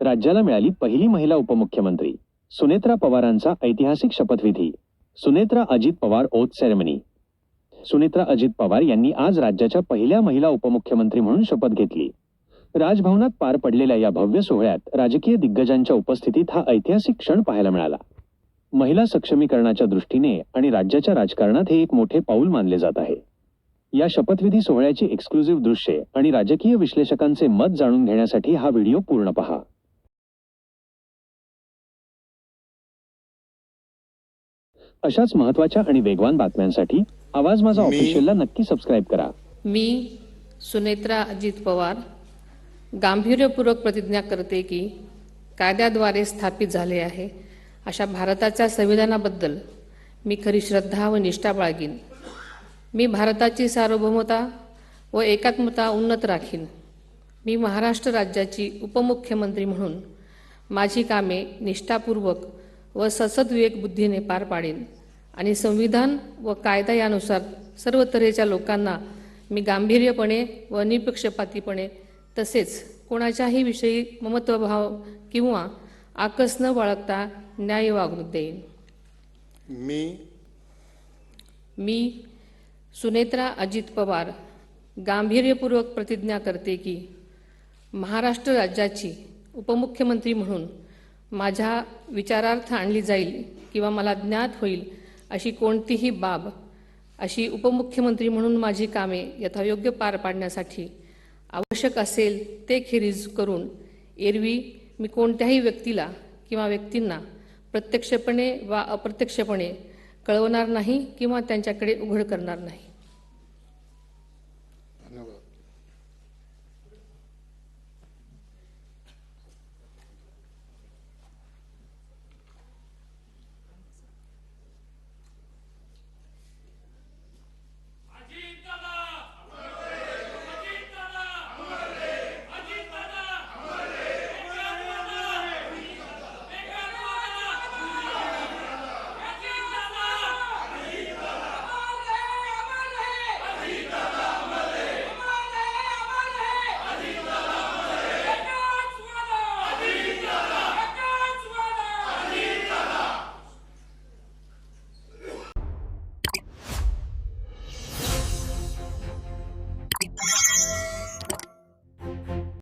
राज्याला मिळाली पहिली महिला उपमुख्यमंत्री. सुनेत्रा पवारांचा ऐतिहासिक शपथविधी. Sunetra Ajit Pawar oath ceremony. सुनेत्रा अजित पवार यांनी आज राज्याच्या पहिल्या महिला उपमुख्यमंत्री म्हणून शपथ घेतली. राजभवनात पार पडलेल्या या भव्य सोहळ्यात राजकीय दिग्गजांच्या उपस्थितीत हा ऐतिहासिक क्षण पाहायला मिळाला. महिला सक्षमीकरणाच्या दृष्टीने आणि राज्याच्या राजकारणात हे एक मोठे पाऊल मानले जात आहे. या शपथविधी सोहळ्याची एक्सक्लुझिव्ह दृश्ये आणि राजकीय विश्लेषकांचे मत जाणून घेण्यासाठी हा व्हिडिओ पूर्ण पहा. अशाच महत्त्वाच्या आणि वेगवान बातम्यांसाठी आवाज माझा ऑफिशियलला नक्की सबस्क्राइब करा. मी सुनेत्रा अजित पवार गांभीर्यपूर्वक प्रतिज्ञा करते की कायद्याद्वारे स्थापित झाले आहे अशा भारताच्या संविधानाबद्दल मी खरी श्रद्धा व निष्ठा बाळगीन. मी भारताची सार्वभौमता व एकात्मता उन्नत राखीन. मी महाराष्ट्र राज्याची उपमुख्यमंत्री म्हणून माझी कामे निष्ठापूर्वक व ससद्विवेक बुद्धीने पार पाडेन आणि संविधान व कायदा यानुसार सर्व तऱ्हेच्या लोकांना मी गांभीर्यपणे व निपक्षपातीपणे तसेच कोणाच्याही विषयी ममत्वभाव किंवा आकस न बाळगता न्याय वागणूक देईन. मी सुनेत्रा अजित पवार गांभीर्यपूर्वक प्रतिज्ञा करते की महाराष्ट्र राज्याची उपमुख्यमंत्री म्हणून माझ्या विचारार्थ आणली जाईल किंवा मला ज्ञात होईल अशी कोणतीही बाब अशी उपमुख्यमंत्री म्हणून माझी कामे यथायोग्य पार पाडण्यासाठी आवश्यक असेल ते खेरीज करून एरवी मी कोणत्याही व्यक्तीला किंवा व्यक्तींना प्रत्यक्षपणे वा अप्रत्यक्षपणे कळवणार नाही किंवा त्यांच्याकडे उघड करणार नाही.